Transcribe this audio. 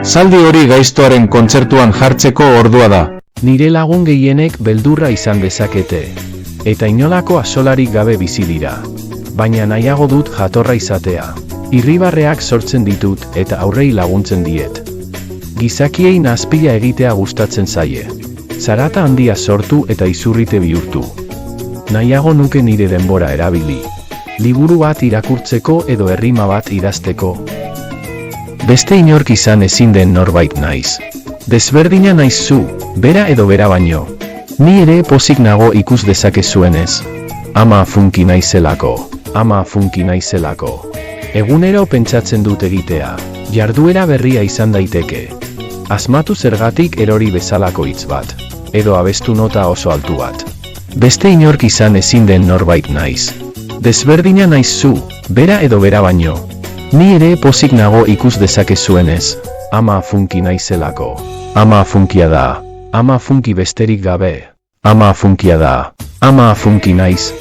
Zaldi hori gaiztoaren kontzertuan jartzeko ordua da. Nire lagun gehienek beldurra izan dezakete. Eta inolako asolarik gabe bizi dira. Baina nahiago dut jatorra izatea. Irribarreak sortzen ditut eta aurrei laguntzen diet. Gizakiei nazpila egitea gustatzen zaie. Zarata handia sortu eta izurrite bihurtu. Nahiago nuke nire denbora erabili. Liburu bat irakurtzeko edo errima bat idazteko. Beste inork izan ezin den norbait naiz. Desberdina naiz zu, bera edo bera baino. Ni ere pozik nago ikus dezakezuenez. Ama funki naizelako, ama funki naizelako. Egunero pentsatzen dut egitea, jarduera berria izan daiteke. Asmatu zergatik erori bezalako hitz bat, edo abestu nota oso altu bat. Beste inork izan ezin den norbait naiz. Desberdina naiz zu, bera edo bera baino. Ni ere pozik nago ikus dezakezuenez. Ama funki naizelako. Ama funkia da. Ama funki besterik gabe. Ama funkia da. Ama funki naiz.